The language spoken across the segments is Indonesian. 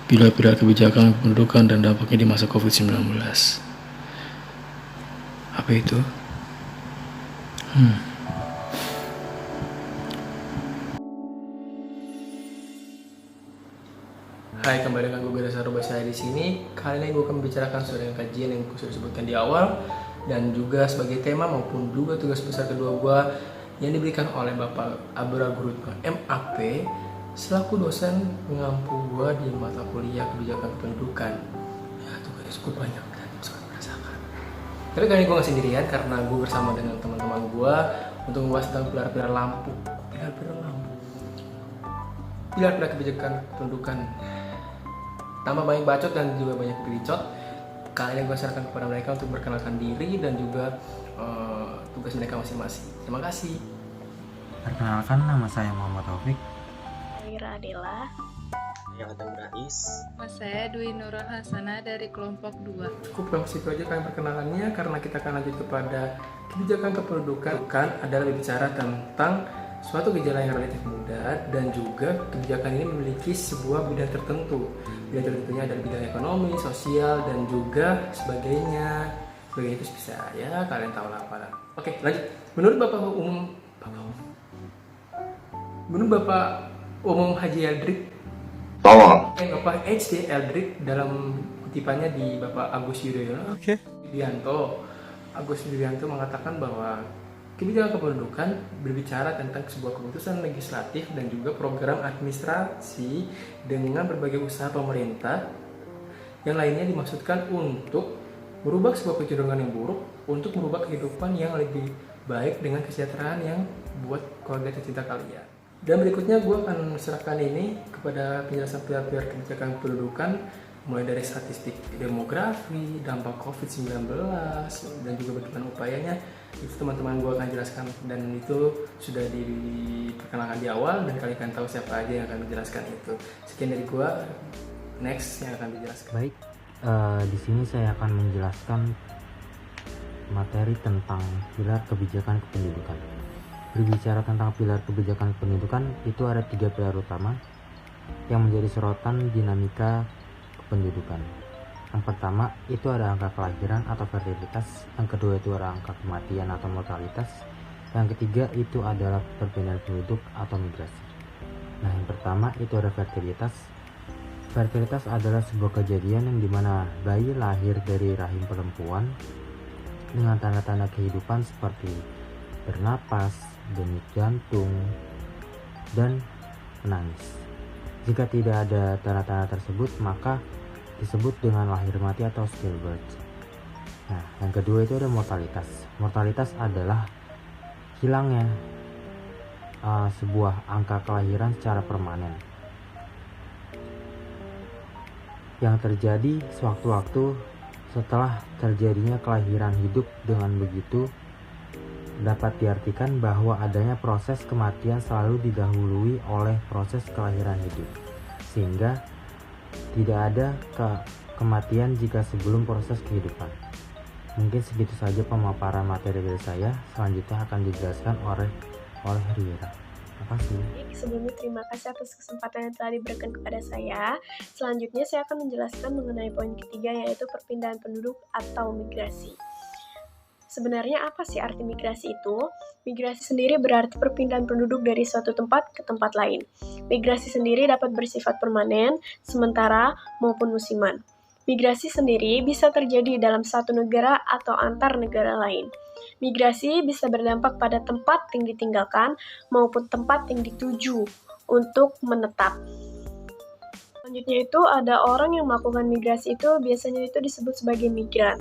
pilar-pilar kebijakan kependudukan dan dampaknya di masa COVID-19. Apa itu? Hai, kembali dengan gue Gada Sarubasa di sini. Kali ini gue akan membicarakan sesuai dengan kajian yang gue sudah sebutkan di awal dan juga sebagai tema maupun juga tugas besar kedua gue yang diberikan oleh Bapak Abra Gurutno MAP selaku dosen pengampu gue di mata kuliah kebijakan kependudukan. Ya, tugas cukup banyak dan sangat merasakan. Tapi kali ini gue gak sendirian karena gue bersama dengan teman-teman gue untuk membahas tentang pilar-pilar lampu. Pilar-pilar kebijakan kependudukan. Tambah banyak bacot dan juga banyak piricot. Kali ini gue serahkan kepada mereka untuk berkenalkan diri dan juga tugas mereka masing-masing. Terima kasih. Perkenalkan, nama saya Muhammad Taufik. Ira Adela. Yang Adam Rais. Saya Dwi Nurul Hasana dari kelompok 2. Cukup sampai situ aja kalian perkenalannya karena kita akan lanjut kepada kebijakan kependudukan. Adalah berbicara tentang suatu gejala yang relatif mudah dan juga kebijakan ini memiliki sebuah bidang tertentu. Bidang tertentunya adalah bidang ekonomi, sosial, dan juga sebagainya. Sebagainya itu bisa ya kalian tahu lah apa. Oke, lanjut. Menurut Bapak Umum Haji Eldrik, Bapak H.D. Eldrik dalam kutipannya di Bapak Agus Yudhoyono, Agus Yudhoyono mengatakan bahwa kebijakan kependudukan berbicara tentang sebuah keputusan legislatif dan juga program administrasi dengan berbagai usaha pemerintah yang lainnya dimaksudkan untuk merubah sebuah kecenderungan yang buruk untuk merubah kehidupan yang lebih baik dengan kesejahteraan yang buat keluarga tercinta kalian. Dan berikutnya gue akan serahkan ini kepada penjelasan pilar-pilar kebijakan kependudukan mulai dari statistik demografi, dampak COVID-19, dan juga bagaimana upayanya. Itu teman-teman gue akan jelaskan dan itu sudah diperkenalkan di awal dan kalian akan tahu siapa aja yang akan menjelaskan itu. Sekian dari gue, next yang akan dijelaskan. Baik, di sini saya akan menjelaskan materi tentang pilar kebijakan kependudukan. Berbicara tentang pilar kebijakan kependudukan, itu ada 3 pilar utama yang menjadi sorotan dinamika kependudukan. Yang pertama itu ada angka kelahiran atau fertilitas, yang kedua itu ada angka kematian atau mortalitas, yang ketiga itu adalah perpindahan penduduk atau migrasi. Nah, yang pertama itu ada fertilitas. Fertilitas adalah sebuah kejadian yang dimana bayi lahir dari rahim perempuan dengan tanda-tanda kehidupan seperti bernapas, denyut jantung, dan menangis. Jika tidak ada tanda-tanda tersebut, maka disebut dengan lahir mati atau stillbirth. Nah, yang kedua itu ada mortalitas. Mortalitas adalah hilangnya sebuah angka kelahiran secara permanen yang terjadi sewaktu-waktu setelah terjadinya kelahiran hidup. Dengan begitu dapat diartikan bahwa adanya proses kematian selalu didahului oleh proses kelahiran hidup, sehingga tidak ada kematian jika sebelum proses kehidupan. Mungkin segitu saja pemaparan materi dari saya. Selanjutnya akan dijelaskan oleh Riera. Terima kasih. Sebelumnya terima kasih atas kesempatan yang telah diberikan kepada saya. Selanjutnya saya akan menjelaskan mengenai poin ketiga, yaitu perpindahan penduduk atau migrasi. Sebenarnya apa sih arti migrasi itu? Migrasi sendiri berarti perpindahan penduduk dari suatu tempat ke tempat lain. Migrasi sendiri dapat bersifat permanen, sementara, maupun musiman. Migrasi sendiri bisa terjadi dalam satu negara atau antar negara lain. Migrasi bisa berdampak pada tempat yang ditinggalkan maupun tempat yang dituju untuk menetap. Selanjutnya itu ada orang yang melakukan migrasi itu biasanya itu disebut sebagai migran.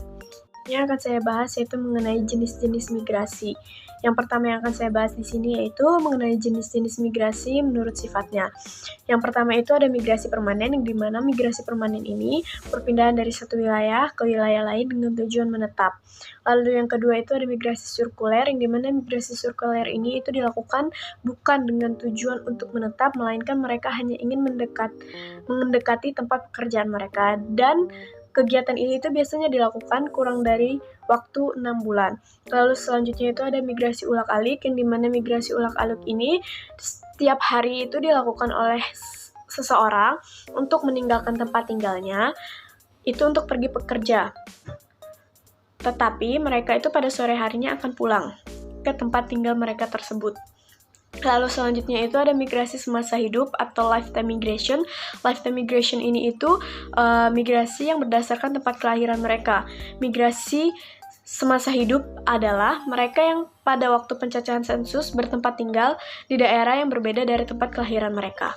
Yang akan saya bahas yaitu mengenai jenis-jenis migrasi. Yang pertama yang akan saya bahas di sini yaitu mengenai jenis-jenis migrasi menurut sifatnya. Yang pertama itu ada migrasi permanen, yang dimana migrasi permanen ini perpindahan dari satu wilayah ke wilayah lain dengan tujuan menetap. Lalu yang kedua itu ada migrasi sirkuler, yang dimana migrasi sirkuler ini itu dilakukan bukan dengan tujuan untuk menetap, melainkan mereka hanya ingin mendekati tempat pekerjaan mereka. Dan kegiatan ini itu biasanya dilakukan kurang dari waktu 6 bulan. Lalu selanjutnya itu ada migrasi ulak-alik, yang dimana migrasi ulak-alik ini setiap hari itu dilakukan oleh seseorang untuk meninggalkan tempat tinggalnya itu untuk pergi bekerja. Tetapi mereka itu pada sore harinya akan pulang ke tempat tinggal mereka tersebut. Lalu selanjutnya itu ada migrasi semasa hidup atau lifetime migration. Lifetime migration ini itu migrasi yang berdasarkan tempat kelahiran mereka. Migrasi semasa hidup adalah mereka yang pada waktu pencacahan sensus bertempat tinggal di daerah yang berbeda dari tempat kelahiran mereka.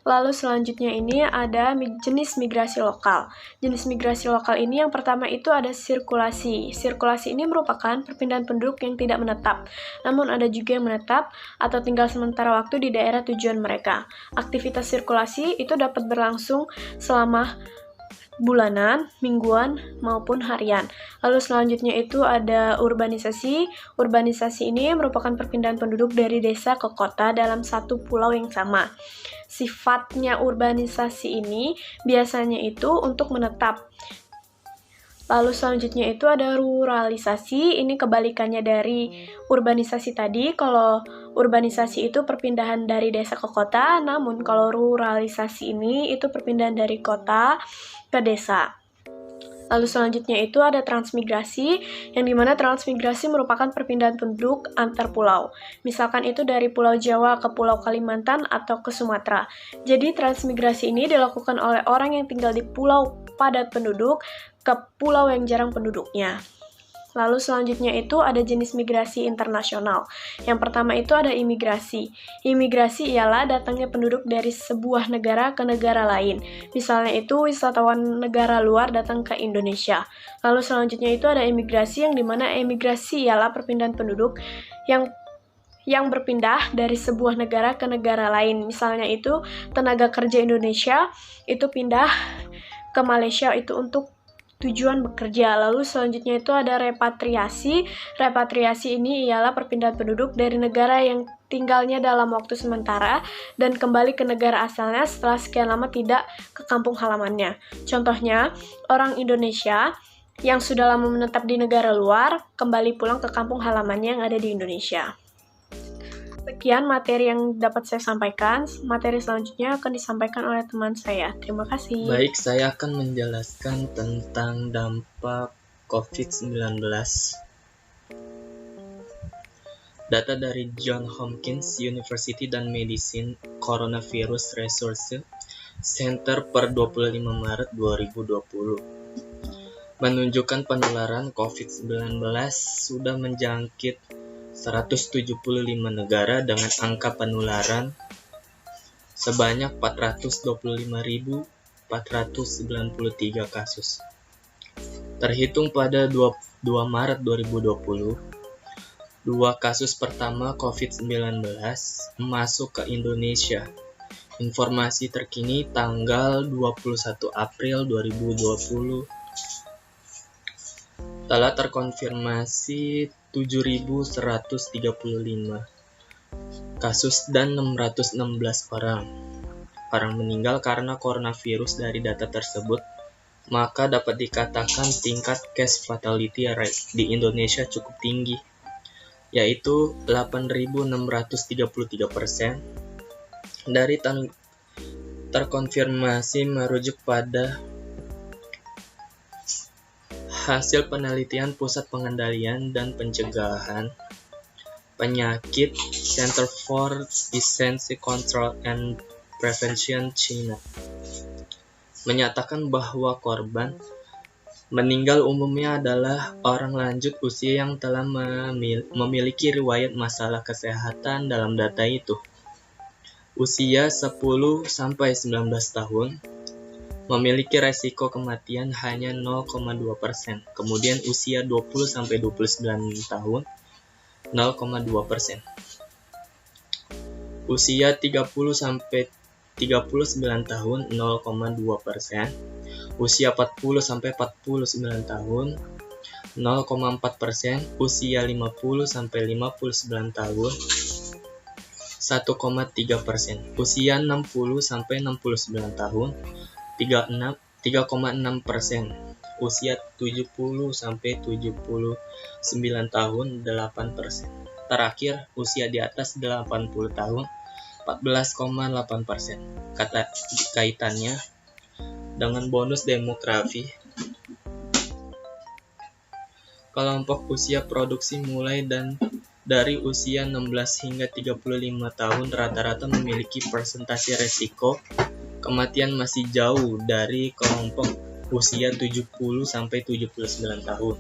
Lalu selanjutnya ini ada jenis migrasi lokal. Jenis migrasi lokal ini yang pertama itu ada sirkulasi. Sirkulasi ini merupakan perpindahan penduduk yang tidak menetap, namun ada juga yang menetap atau tinggal sementara waktu di daerah tujuan mereka. Aktivitas sirkulasi itu dapat berlangsung selama bulanan, mingguan, maupun harian. Lalu selanjutnya itu ada urbanisasi. Urbanisasi ini merupakan perpindahan penduduk dari desa ke kota dalam satu pulau yang sama. Sifatnya urbanisasi ini biasanya itu untuk menetap. Lalu selanjutnya itu ada ruralisasi. Ini kebalikannya dari urbanisasi tadi. Kalau urbanisasi itu perpindahan dari desa ke kota, namun kalau ruralisasi ini itu perpindahan dari kota ke desa. Lalu selanjutnya itu ada transmigrasi, yang dimana transmigrasi merupakan perpindahan penduduk antar pulau. Misalkan itu dari Pulau Jawa ke Pulau Kalimantan atau ke Sumatera. Jadi transmigrasi ini dilakukan oleh orang yang tinggal di pulau padat penduduk ke pulau yang jarang penduduknya. Lalu selanjutnya itu ada jenis migrasi internasional. Yang pertama itu ada imigrasi. Imigrasi ialah datangnya penduduk dari sebuah negara ke negara lain. Misalnya itu wisatawan negara luar datang ke Indonesia. Lalu selanjutnya itu ada imigrasi, yang dimana imigrasi ialah perpindahan penduduk yang berpindah dari sebuah negara ke negara lain. Misalnya itu tenaga kerja Indonesia itu pindah ke Malaysia itu untuk tujuan bekerja. Lalu selanjutnya itu ada repatriasi. Repatriasi ini ialah perpindahan penduduk dari negara yang tinggalnya dalam waktu sementara dan kembali ke negara asalnya setelah sekian lama tidak ke kampung halamannya. Contohnya, orang Indonesia yang sudah lama menetap di negara luar kembali pulang ke kampung halamannya yang ada di Indonesia. Sekian materi yang dapat saya sampaikan. Materi selanjutnya akan disampaikan oleh teman saya. Terima kasih. Baik, saya akan menjelaskan tentang dampak COVID-19. Data dari Johns Hopkins University dan Medicine Coronavirus Resource Center per 25 Maret 2020 menunjukkan penularan COVID-19 sudah menjangkit 175 negara dengan angka penularan sebanyak 425.493 kasus. Terhitung pada 22 Maret 2020, dua kasus pertama COVID-19 masuk ke Indonesia. Informasi terkini tanggal 21 April 2020 telah terkonfirmasi 7.135 kasus dan 616 orang meninggal karena coronavirus. Dari data tersebut, maka dapat dikatakan tingkat case fatality rate di Indonesia cukup tinggi, yaitu 8.633%. Dari terkonfirmasi merujuk pada hasil penelitian Pusat Pengendalian dan Pencegahan Penyakit Center for Disease Control and Prevention China menyatakan bahwa korban meninggal umumnya adalah orang lanjut usia yang telah memiliki riwayat masalah kesehatan. Dalam data itu, usia 10-19 tahun memiliki resiko kematian hanya 0,2%. Kemudian usia 20-29 tahun 0,2%. Usia 30-39 tahun 0,2%. Usia 40-49 tahun 0,4%. Usia 50-59 tahun 1,3%. Usia 60-69 tahun 3,6%. Usia 70-79 tahun 8%. Terakhir, usia di atas 80 tahun 14,8%. Kaitannya dengan bonus demografi, kelompok usia produksi mulai dari usia 16 hingga 35 tahun rata-rata memiliki persentase resiko kematian masih jauh dari kelompok usia 70 sampai 79 tahun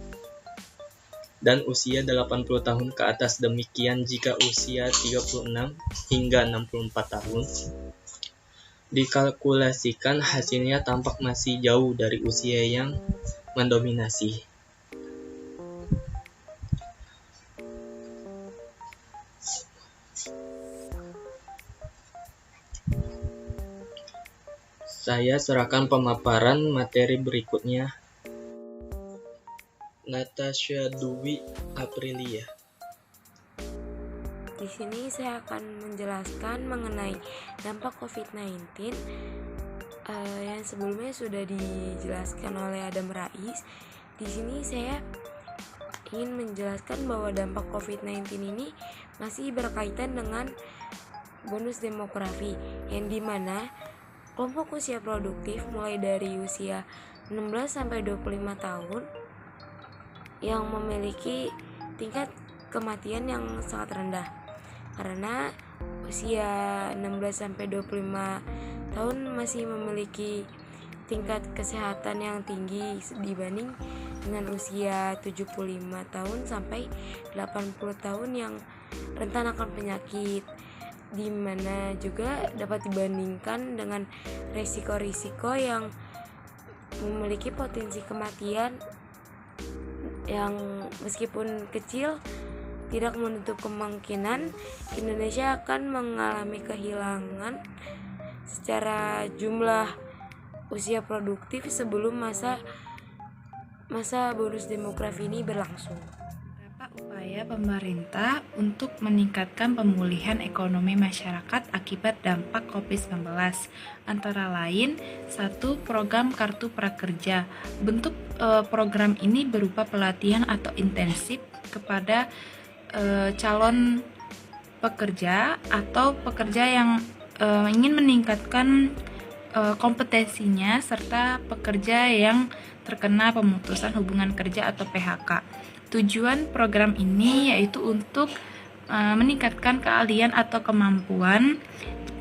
dan usia 80 tahun ke atas. Demikian jika usia 36 hingga 64 tahun dikalkulasikan, hasilnya tampak masih jauh dari usia yang mendominasi. Saya serahkan pemaparan materi berikutnya. Natasha Dwi Aprilia. Di sini saya akan menjelaskan mengenai dampak COVID-19 yang sebelumnya sudah dijelaskan oleh Adam Rais. Di sini saya ingin menjelaskan bahwa dampak COVID-19 ini masih berkaitan dengan bonus demografi, yang dimana kelompok usia produktif mulai dari usia 16 sampai 25 tahun yang memiliki tingkat kematian yang sangat rendah, karena usia 16 sampai 25 tahun masih memiliki tingkat kesehatan yang tinggi dibanding dengan usia 75 tahun sampai 80 tahun yang rentan akan penyakit, di mana juga dapat dibandingkan dengan risiko-risiko yang memiliki potensi kematian yang meskipun kecil tidak menutup kemungkinan Indonesia akan mengalami kehilangan secara jumlah usia produktif sebelum masa bonus demografi ini berlangsung. Upaya pemerintah untuk meningkatkan pemulihan ekonomi masyarakat akibat dampak COVID-19, antara lain 1. Program Kartu Prakerja. Bentuk program ini berupa pelatihan atau intensif kepada calon pekerja atau pekerja yang ingin meningkatkan kompetensinya, serta pekerja yang terkena pemutusan hubungan kerja atau PHK. Tujuan program ini yaitu untuk meningkatkan keahlian atau kemampuan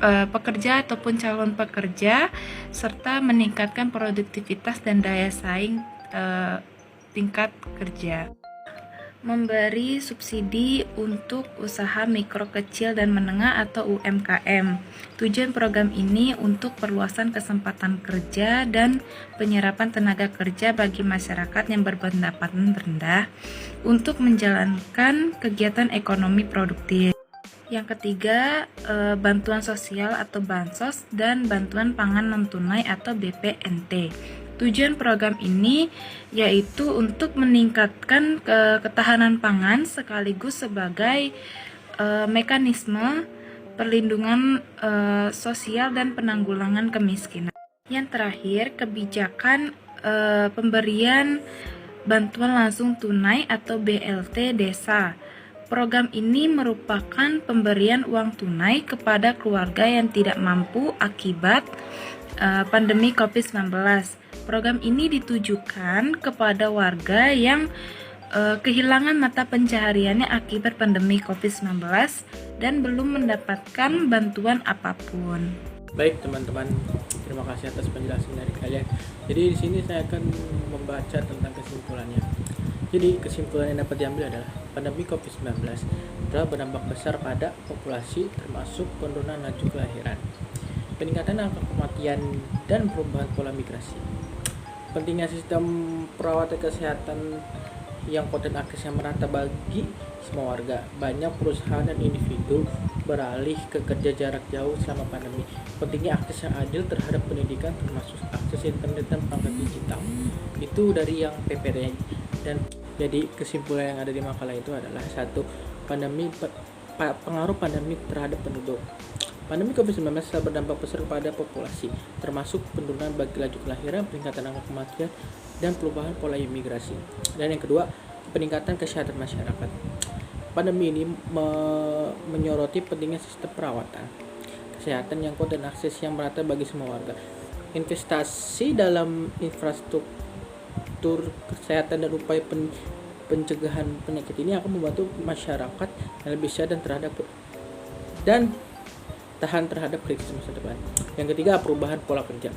pekerja ataupun calon pekerja, serta meningkatkan produktivitas dan daya saing tingkat kerja. Memberi subsidi untuk usaha mikro, kecil, dan menengah atau UMKM. Tujuan program ini untuk perluasan kesempatan kerja dan penyerapan tenaga kerja bagi masyarakat yang berpendapatan rendah untuk menjalankan kegiatan ekonomi produktif. Yang ketiga, bantuan sosial atau bansos dan bantuan pangan non-tunai atau BPNT. Tujuan program ini yaitu untuk meningkatkan ketahanan pangan sekaligus sebagai mekanisme perlindungan sosial dan penanggulangan kemiskinan. Yang terakhir, kebijakan pemberian bantuan langsung tunai atau BLT desa. Program ini merupakan pemberian uang tunai kepada keluarga yang tidak mampu akibat pandemi COVID-19. Program ini ditujukan kepada warga yang kehilangan mata pencahariannya akibat pandemi COVID-19 dan belum mendapatkan bantuan apapun. Baik teman-teman, terima kasih atas penjelasan dari kalian. Jadi di sini saya akan membaca tentang kesimpulannya. Jadi kesimpulan yang dapat diambil adalah pandemi COVID-19 telah berdampak besar pada populasi, termasuk penurunan laju kelahiran, peningkatan angka kematian, dan perubahan pola migrasi. Pentingnya sistem perawatan kesehatan yang dan aksesnya merata bagi semua warga. Banyak perusahaan dan individu beralih ke kerja jarak jauh selama pandemi. Pentingnya akses yang adil terhadap pendidikan, termasuk akses internet dan perangkat digital. Itu dari yang PPD. Dan jadi kesimpulan yang ada di makalah itu adalah 1. Pengaruh pandemi terhadap penduduk. Pandemi COVID-19 telah berdampak besar kepada populasi, termasuk penurunan bagi laju kelahiran, peningkatan angka kematian, dan perubahan pola imigrasi. Dan yang kedua, peningkatan kesehatan masyarakat. Pandemi ini menyoroti pentingnya sistem perawatan. kesehatan yang kuat dan akses yang merata bagi semua warga. Investasi dalam infrastruktur kesehatan dan upaya pencegahan penyakit ini akan membantu masyarakat yang lebih sehat dan tahan terhadap krisis masa depan. Yang ketiga, perubahan pola kerja.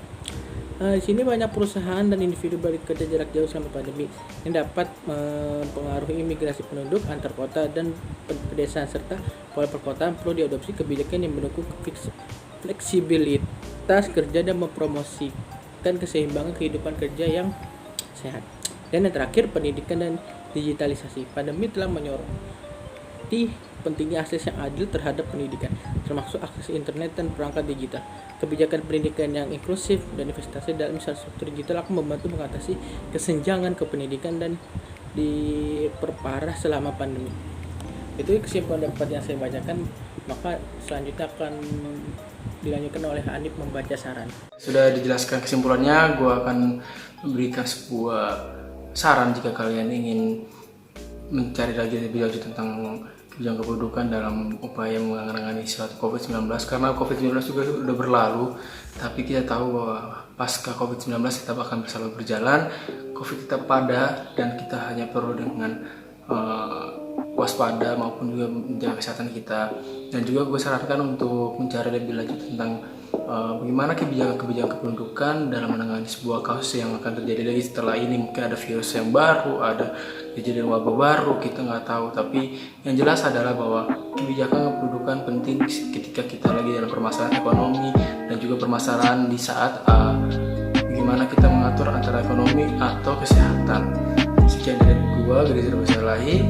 Di sini banyak perusahaan dan individu bekerja jarak jauh selama pandemi yang dapat mempengaruhi migrasi penduduk antar kota dan pedesaan, serta pola perkotaan. Perlu diadopsi kebijakan yang mendukung fleksibilitas kerja dan mempromosikan keseimbangan kehidupan kerja yang sehat. Dan yang terakhir, pendidikan dan digitalisasi. Pandemi telah menyoroti pentingnya akses yang adil terhadap pendidikan, termasuk akses internet dan perangkat digital. Kebijakan pendidikan yang inklusif dan investasi dalam infrastruktur digital akan membantu mengatasi kesenjangan kependidikan dan diperparah selama pandemi. Itu kesimpulan dapat yang saya bacakan. Maka selanjutnya akan dilanjutkan oleh Hanif membaca saran. Sudah dijelaskan kesimpulannya, gue akan memberikan sebuah saran jika kalian ingin mencari lagi lebih lanjut tentang kebijakan kependudukan dalam upaya menangani suatu COVID-19, karena COVID-19 juga sudah berlalu, tapi kita tahu bahwa pasca COVID-19 tetap akan selalu berjalan. COVID tetap ada dan kita hanya perlu dengan waspada maupun juga menjaga kesehatan kita. Dan juga gue sarankan untuk mencari lebih lanjut tentang bagaimana kebijakan kependudukan dalam menangani sebuah kasus yang akan terjadi lagi setelah ini. Mungkin ada virus yang baru, ada kejadian wabah baru, kita nggak tahu. Tapi yang jelas adalah bahwa kebijakan kependudukan penting ketika kita lagi dalam permasalahan ekonomi dan juga permasalahan di saat bagaimana kita mengatur antara ekonomi atau kesehatan. Sekian dari gua, Grizir Basalahi.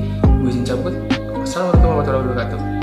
Gue izin cabut. Assalamualaikum warahmatullahi wabarakatuh.